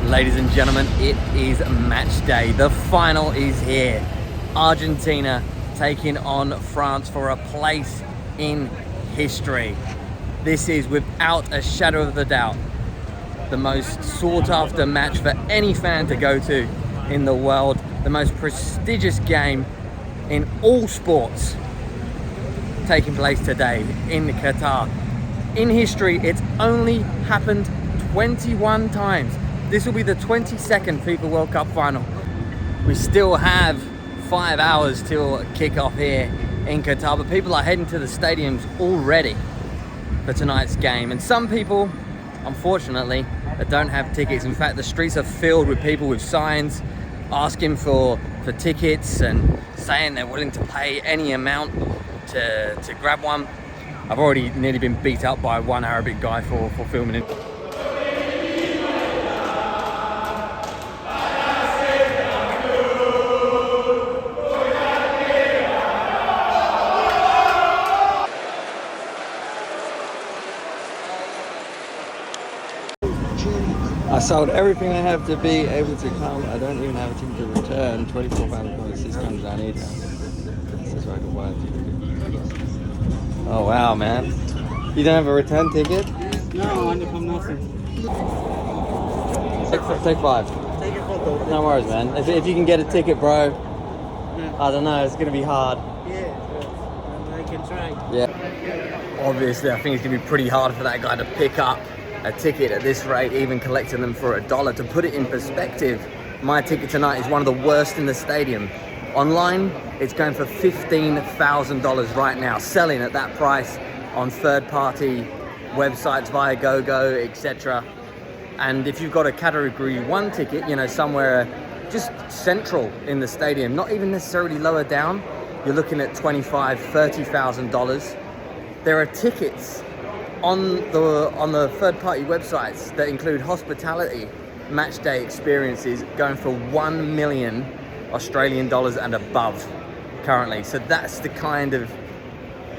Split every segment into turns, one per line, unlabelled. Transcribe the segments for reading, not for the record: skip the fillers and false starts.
Ladies and gentlemen, it is match day. The final is here. Argentina taking on France for a place in history. This is, without a shadow of a doubt, the most sought after match for any fan to go to in the world. The most prestigious game in all sports taking place today in Qatar. In history, it's only happened 21 times. This will be the 22nd FIFA World Cup final. We still have 5 hours till kickoff here in Qatar, but people are heading to the stadiums already for tonight's game. And some people, unfortunately, don't have tickets. In fact, the streets are filled with people with signs asking for tickets and saying they're willing to pay any amount to grab one. I've already nearly been beat up by one Arabic guy for filming it. I sold everything I have to be able to come. I don't even have a ticket to return. 24 pounds, 6 comes I need. This is right away. Oh wow, man! You don't have a return ticket?
No, I from nothing.
Take 5.
Take a photo.
No worries, man. If you can get a ticket, bro.
Yeah.
I don't know. It's gonna be hard.
Yeah, I can try.
Yeah. Obviously, I think it's gonna be pretty hard for that guy to pick up a ticket at this rate, even collecting them for $1. To put it in perspective, my ticket tonight is one of the worst in the stadium. Online, it's going for $15,000 right now, selling at that price on third-party websites via GoGo, etc. And if you've got a Category 1 ticket, you know, somewhere just central in the stadium, not even necessarily lower down, you're looking at $25,000, $30,000. There are tickets on the third-party websites that include hospitality match day experiences going for 1 million Australian dollars and above currently. So that's the kind of,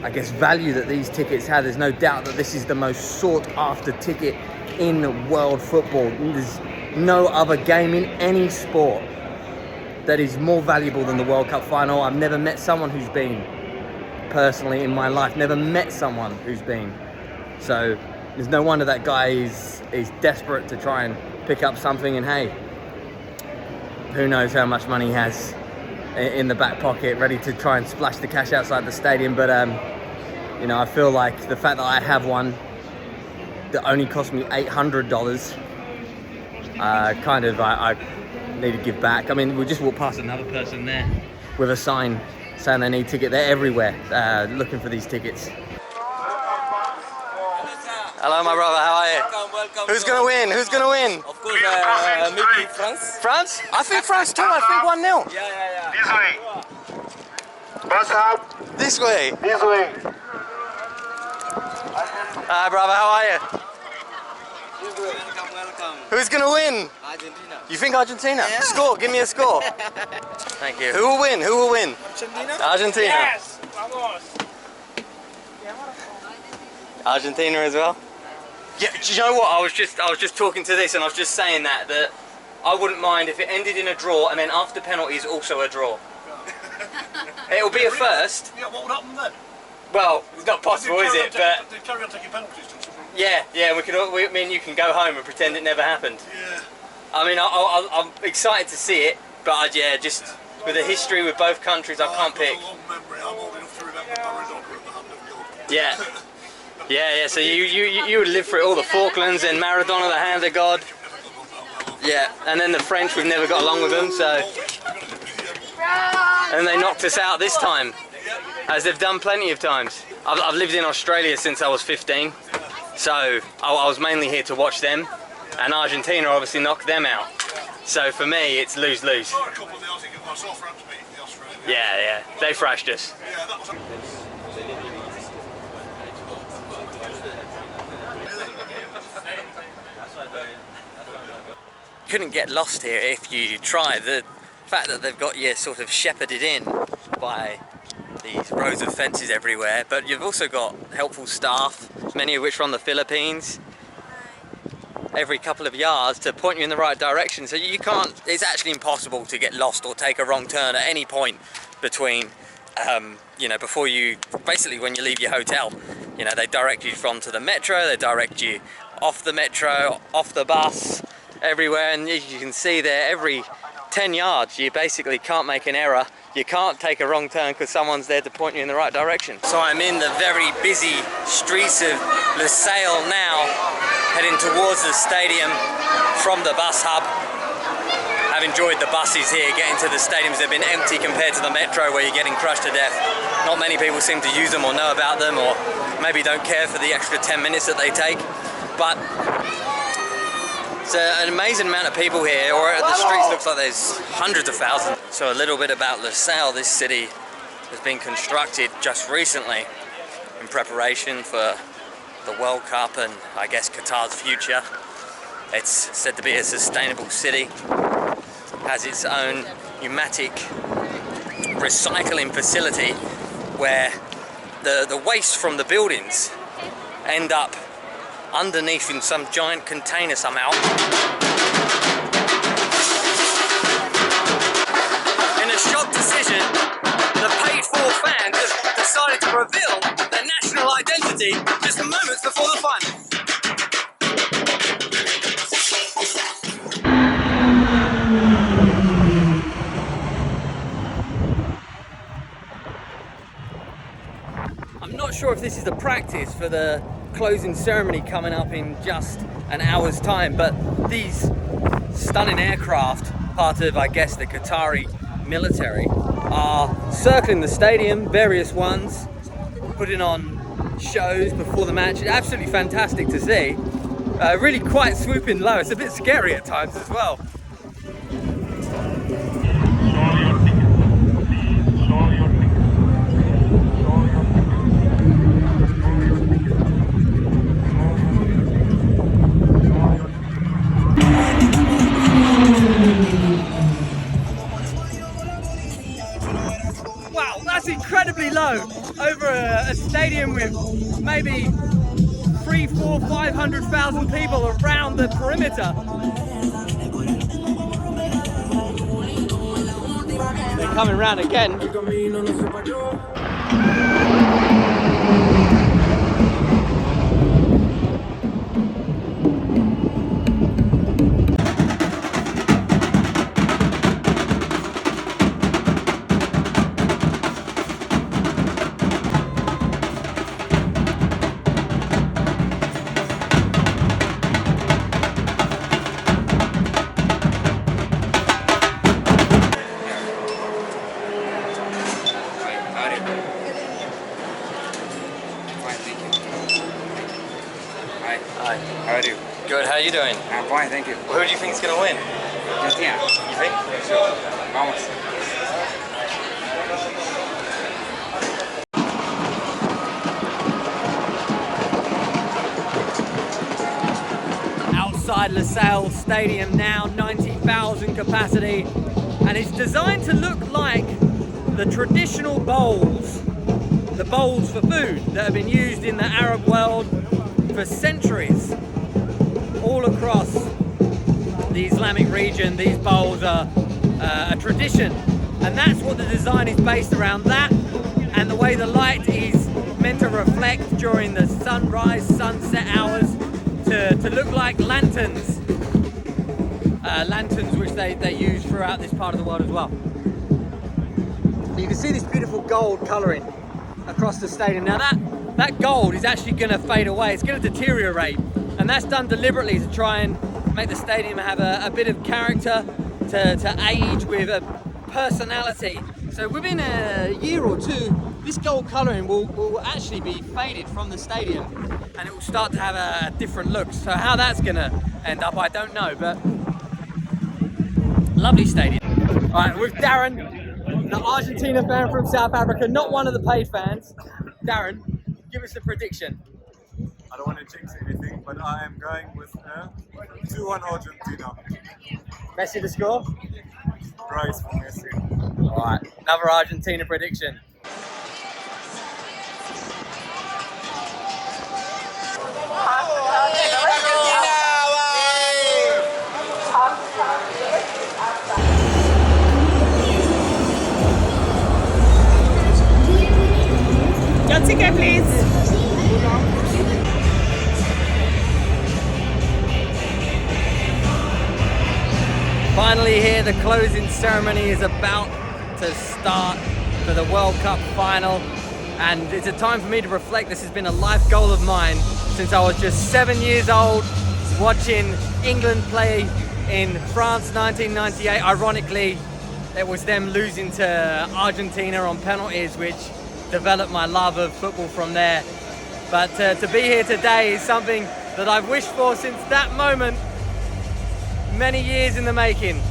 I guess, value that these tickets have. There's no doubt that this is the most sought after ticket in world football. There's no other game in any sport that is more valuable than the World Cup final. I've never met someone who's been, personally in my life, never met someone who's been. So there's no wonder that guy is desperate to try and pick up something, and hey, who knows how much money he has in the back pocket, ready to try and splash the cash outside the stadium. But you know, I feel like the fact that I have one that only cost me $800, I need to give back. I mean, we just walked past another person there with a sign saying they need a ticket. They're everywhere looking for these tickets. Hello, my brother, how are you?
Welcome.
Who's going to win? Who's going to win?
Of course, maybe France.
France? I think France too. I think 1-0.
Yeah.
This way. Pass up.
This way.
This way.
Hi, brother, how are you?
Welcome.
Who's going to win?
Argentina.
You think Argentina?
Yeah.
Score, give me a score. Thank you. Who will win? Who will win?
Argentina?
Argentina.
Yes. Vamos.
Argentina as well? Yeah, do you know what? I was just talking to this, and I was just saying that I wouldn't mind if it ended in a draw and then after penalties also a draw. It'll be a first.
Yeah, what would happen then?
Well, it's not possible, is it? But
They carry on taking penalties till something.
yeah, me and you can go home and pretend it never happened.
Yeah.
I mean, I'm excited to see it, but just with the history with both countries, I can't pick.
I've got a long memory. I'm old enough to remember Maradona at the hand of God.
Yeah. Yeah, so you would live through all the Falklands and Maradona, the hand of God. Yeah, and then the French, we've never got along with them, so. And they knocked us out this time, as they've done plenty of times. I've lived in Australia since I was 15, so I was mainly here to watch them, and Argentina obviously knocked them out. So for me, it's lose-lose. Yeah, they thrashed us. Couldn't get lost here if you try. The fact that they've got you sort of shepherded in by these rows of fences everywhere, but you've also got helpful staff, many of which are from the Philippines. every couple of yards to point you in the right direction. So you can't, it's actually impossible to get lost or take a wrong turn at any point between, you know, before you, basically when you leave your hotel. You know, they direct you from to the metro, they direct you off the metro, off the bus, everywhere. And as you can see there, every 10 yards you basically can't make an error. You can't take a wrong turn because someone's there to point you in the right direction. So I'm in the very busy streets of Lusail now, heading towards the stadium from the bus hub. I've enjoyed the buses here getting to the stadiums. They've been empty compared to the metro where you're getting crushed to death. Not many people seem to use them or know about them, or maybe don't care for the extra 10 minutes that they take. But it's an amazing amount of people here, or the streets looks like there's hundreds of thousands. So a little bit about Lusail. This city has been constructed just recently in preparation for the World Cup and I guess Qatar's future. It's said to be a sustainable city, has its own pneumatic recycling facility where the waste from the buildings end up underneath in some giant container somehow. In a shock decision, the paid-for fans have decided to reveal their national identity just moments before the final. I'm not sure if this is the practice for the closing ceremony coming up in just an hour's time, but these stunning aircraft, part of I guess the Qatari military, are circling the stadium, various ones, putting on shows before the match. It's absolutely fantastic to see. Really quite swooping low. It's a bit scary at times as well. Wow, that's incredibly low over a stadium with maybe 300,000, 400,000, 500,000 people around the perimeter. They're coming around again. Hi.
How are you?
Good, how are you doing?
I'm fine, thank you.
Who do you think is going to win?
Argentina.
You think?
Sure. Vamos.
Outside Lusail Stadium now, 90,000 capacity, and it's designed to look like the traditional bowls, the bowls for food that have been used in the Arab world for centuries. All across the Islamic region, these bowls are a tradition, and that's what the design is based around, that and the way the light is meant to reflect during the sunrise, sunset hours to look like lanterns. Lanterns which they use throughout this part of the world as well. You can see this beautiful gold colouring across the stadium. Now that gold is actually going to fade away, it's going to deteriorate, and that's done deliberately to try and make the stadium have a bit of character, to age with a personality. So within a year or two, this gold colouring will actually be faded from the stadium, and it will start to have a different look. So how that's going to end up, I don't know, but lovely stadium. All right, with Darren, the Argentina fan from South Africa, not one of the paid fans. Darren, give us a prediction.
I don't want to jinx anything, but I am going with 2-1 Argentina.
Messi to score?
Prize for Messi.
All right, another Argentina prediction.
Argentina,
please.
Finally here, the closing ceremony is about to start for the World Cup final, and it's a time for me to reflect. This has been a life goal of mine since I was just 7 years old, watching England play in France 1998. Ironically, it was them losing to Argentina on penalties which developed my love of football from there. But to be here today is something that I've wished for since that moment, many years in the making.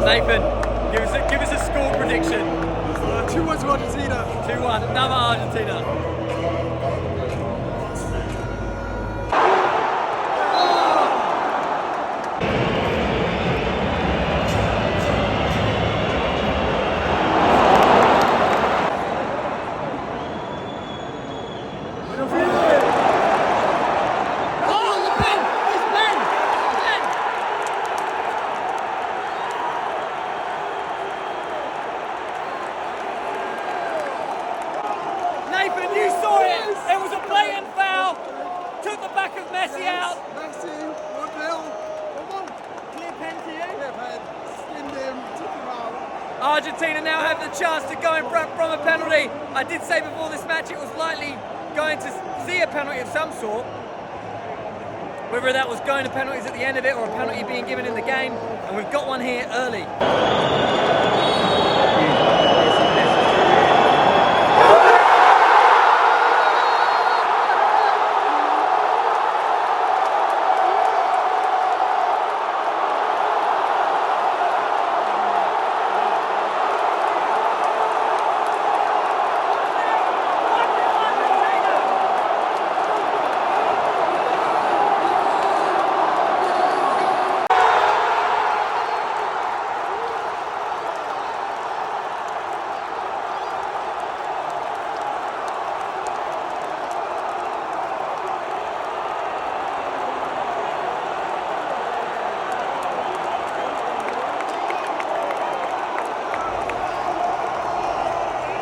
Nathan, give us a score prediction.
2-1 to Argentina.
2-1, another Argentina.
There was a blatant foul. Took the back of Messi out.
Messi, 1-0. Come on.
Clear pen to you.
Clear pen. Skinned him, took him out.
Argentina now have the chance to go in front from a penalty. I did say before this match it was likely going to see a penalty of some sort. Whether that was going to penalties at the end of it or a penalty being given in the game, and we've got one here early.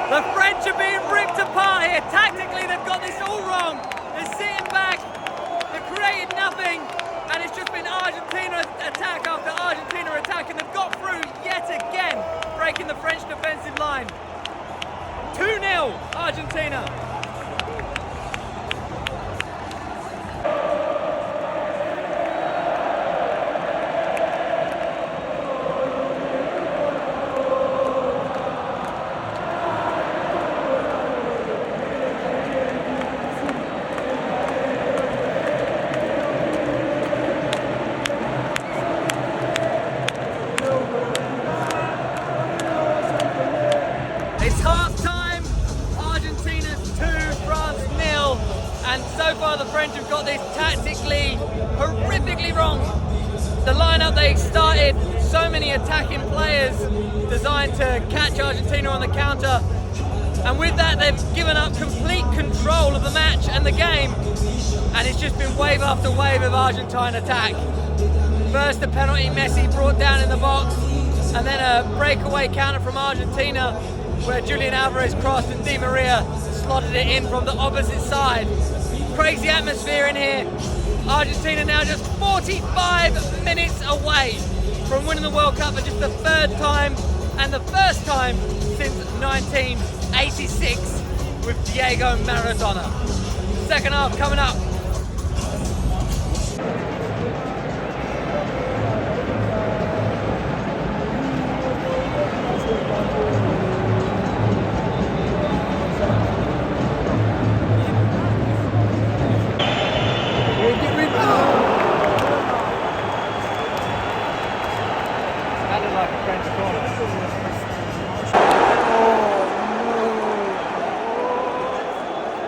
The French are being ripped apart here. Tactically, they've got this all wrong. They're sitting back, they've created nothing, and it's just been Argentina attack after Argentina attack, and they've got through yet again, breaking the French defensive line. 2-0, Argentina. It's half time, Argentina 2, France 0, and so far the French have got this tactically horrifically wrong. The lineup they started, so many attacking players designed to catch Argentina on the counter, and with that they've given up complete control of the match and the game, and it's just been wave after wave of Argentine attack. First a penalty Messi brought down in the box, and then a breakaway counter from Argentina where Julian Alvarez crossed and Di Maria slotted it in from the opposite side. Crazy atmosphere in here. Argentina now just 45 minutes away from winning the World Cup for just the third time and the first time since 1986 with Diego Maradona. Second half coming up.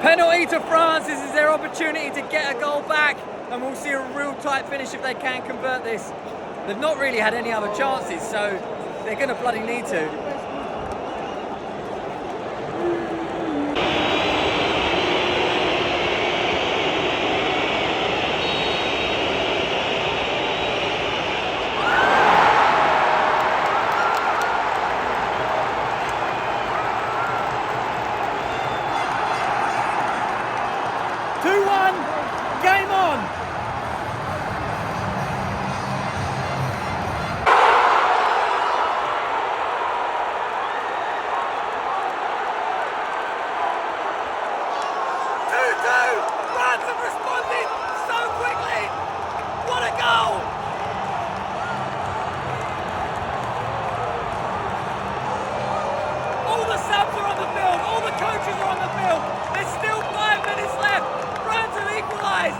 Penalty to France. This is their opportunity to get a goal back, and we'll see a real tight finish if they can convert this. They've not really had any other chances, so they're going to bloody need to. Game on! France have responded so quickly! What a goal! All the subs are on the field, all the coaches are on the field. There's still 5 minutes left. France have equalised.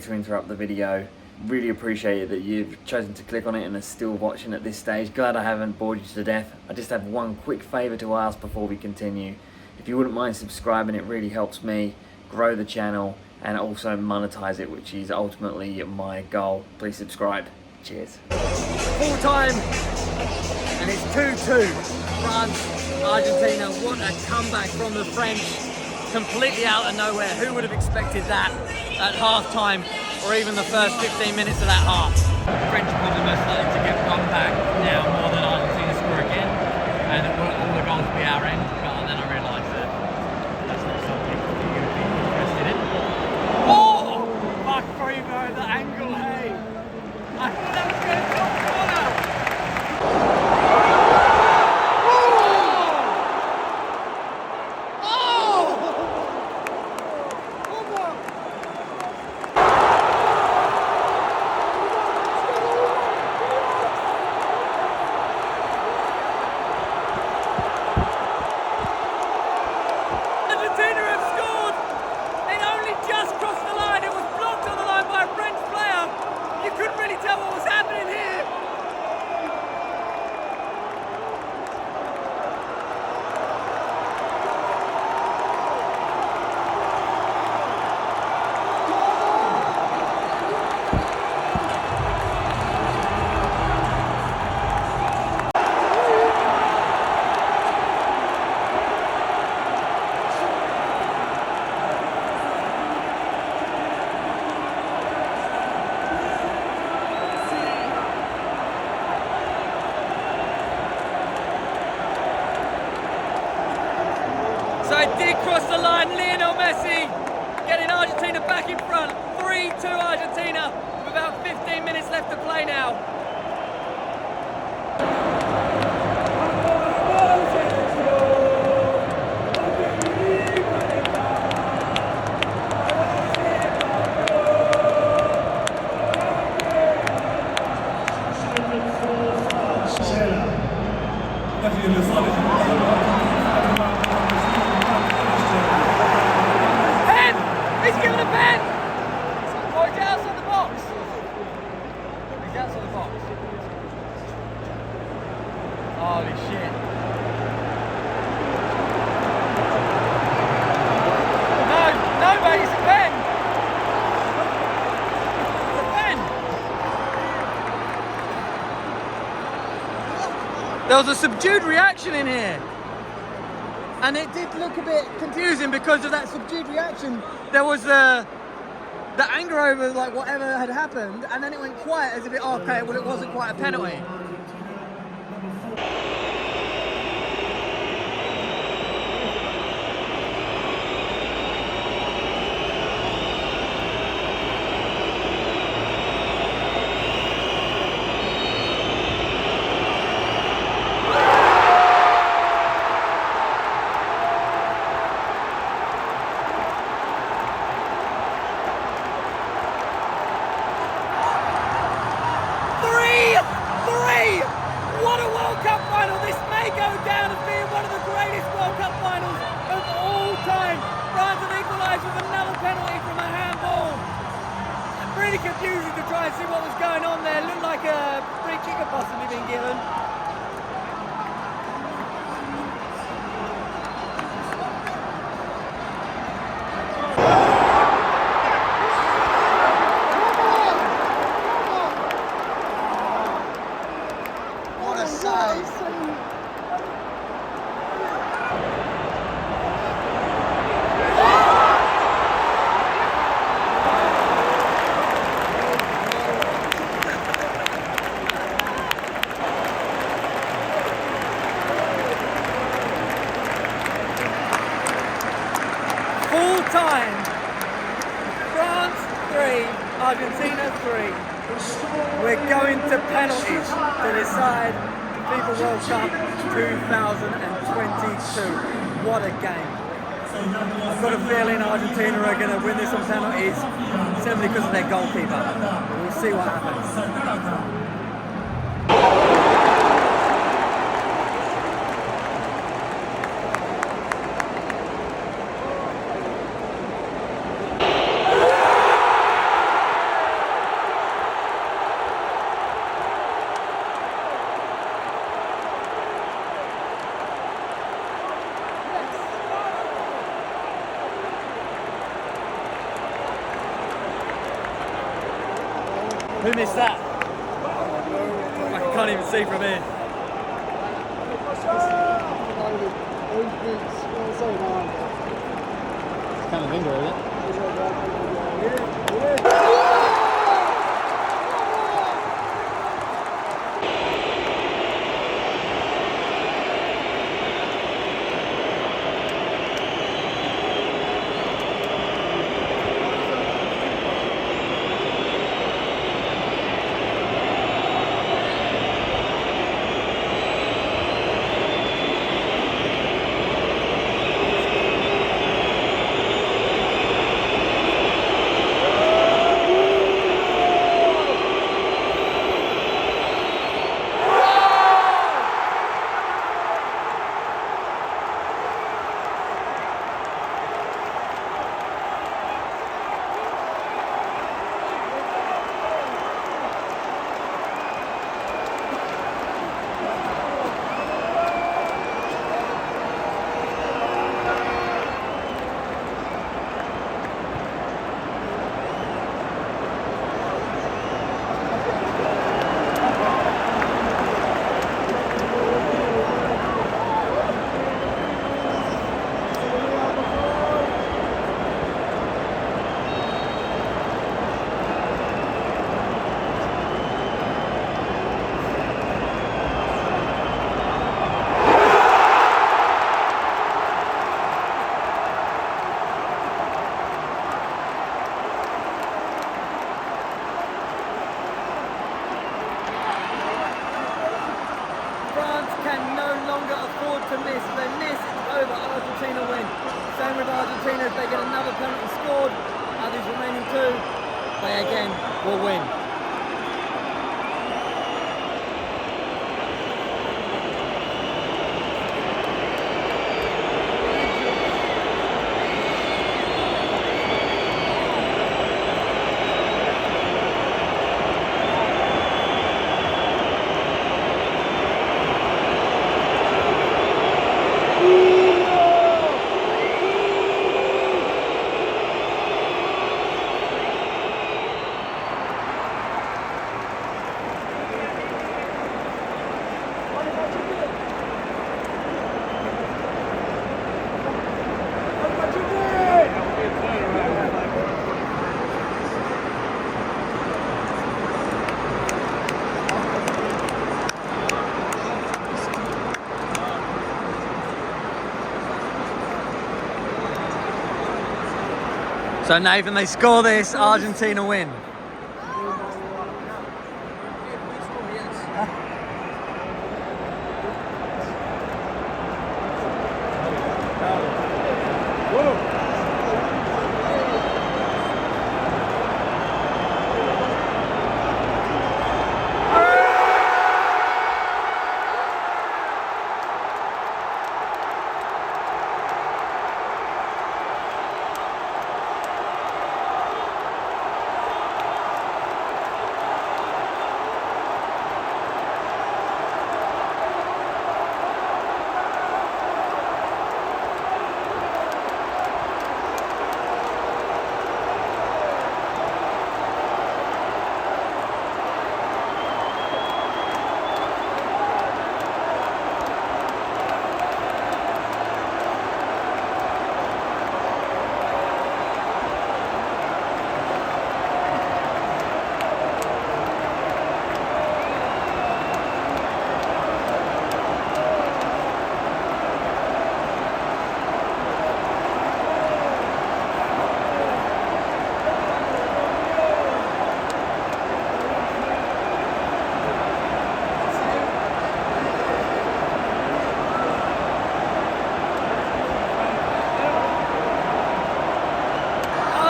to interrupt the video. Really appreciate it that you've chosen to click on it and are still watching at this stage. Glad I haven't bored you to death. I just have one quick favour to ask before we continue. If you wouldn't mind subscribing, it really helps me grow the channel and also monetize it, which is ultimately my goal. Please subscribe. Cheers.
Full time, and it's 2-2. France, Argentina. What a comeback from the French. Completely out of nowhere. Who would have expected that at half time or even the first 15 minutes of that half? The French are probably most likely to get one back now more than Argentina score again, and all the goals will be our end. But then I realised that that's not something you're going to be interested in. Oh! Fuck free, bro. The angle, hey. I thought that was going to top corner. Argentina have scored! It only just crossed the line. It was blocked on the line by a French player. You couldn't really tell what was happening here. So it did cross the line. Lionel Messi getting Argentina back in front. 3-2 Argentina with about 15 minutes left to play now. Pen! He's given a pen! Oh, he's outside the box. He's outside the box. Holy shit. No, mate, it's a pen! It's a pen! There was a subdued reaction in here. And it did look a bit confusing because of that subdued reaction. There was the anger over like whatever had happened, and then it went quiet as if it, okay, well it wasn't quite a penalty. What a World Cup final! This may go down as being one of the greatest World Cup finals of all time. France have equalised with another penalty from a handball. Really confusing to try and see what was going on there. Looked like a free kick had possibly been given.
What a save!
Full time. France 3, Argentina 3. We're going to penalties to decide the FIFA World Cup 2022. What a game. I've got a feeling Argentina are going to win this on penalties simply because of their goalkeeper. We'll see what happens. Who missed that? I can't even see from here. Kind of finger, isn't it? Argentina win. Same with Argentina, if they get another penalty scored out of these remaining two, they again will win. So Nathan, they score this, Argentina win.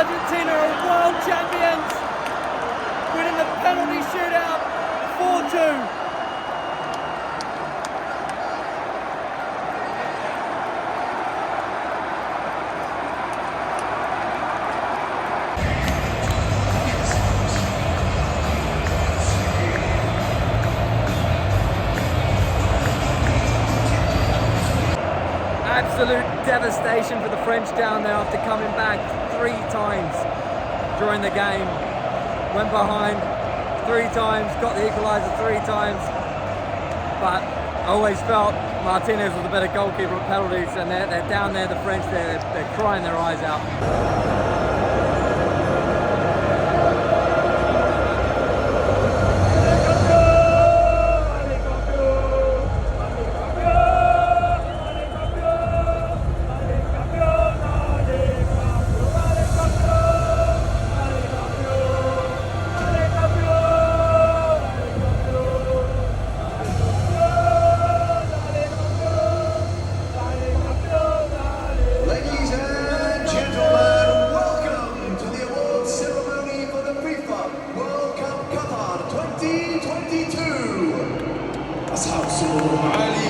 Argentina are world champions, winning the penalty shootout 4-2. Absolute devastation for the French down there after coming back 3 times during the game. Went behind, 3 times, got the equaliser 3 times, but I always felt Martinez was the better goalkeeper at penalties, and they're down there, the French, they're crying their eyes out.
Ladies and gentlemen, welcome to the award ceremony for the FIFA World Cup Qatar 2022. Ashabsu Ali.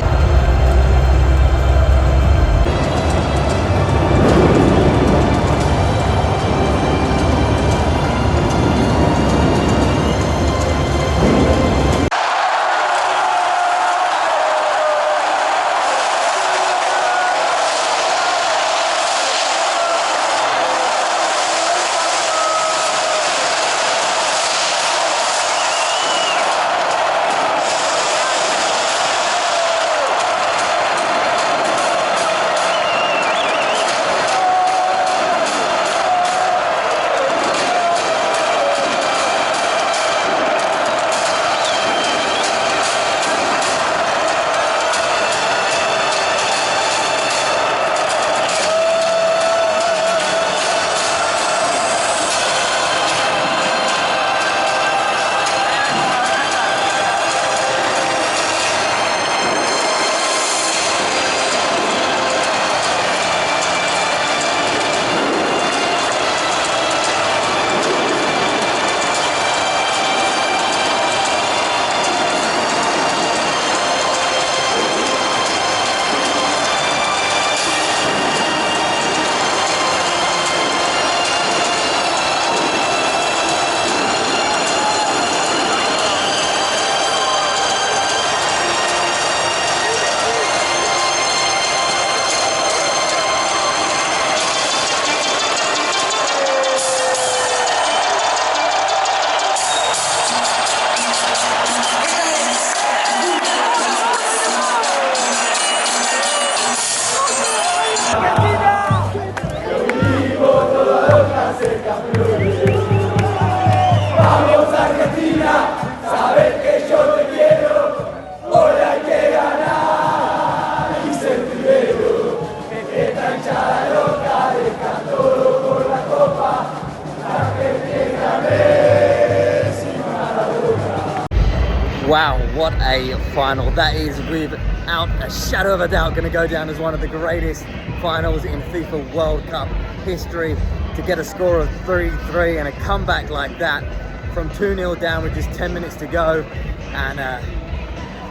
Wow, what a final. That is without a shadow of a doubt going to go down as one of the greatest finals in FIFA World Cup history. To get a score of 3-3 and a comeback like that from 2-0 down with just 10 minutes to go. And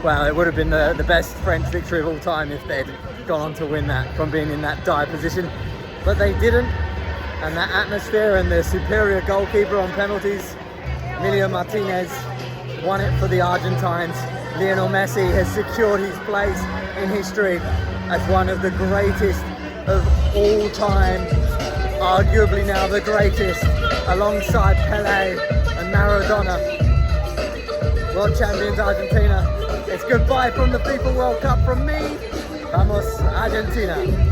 well, it would have been the best French victory of all time if they'd gone on to win that from being in that dire position. But they didn't. And that atmosphere and the superior goalkeeper on penalties, Emi Martinez, won it for the Argentines. Lionel Messi has secured his place in history as one of the greatest of all time, arguably now the greatest, alongside Pelé and Maradona. World champions Argentina. It's goodbye from the FIFA World Cup from me. Vamos Argentina.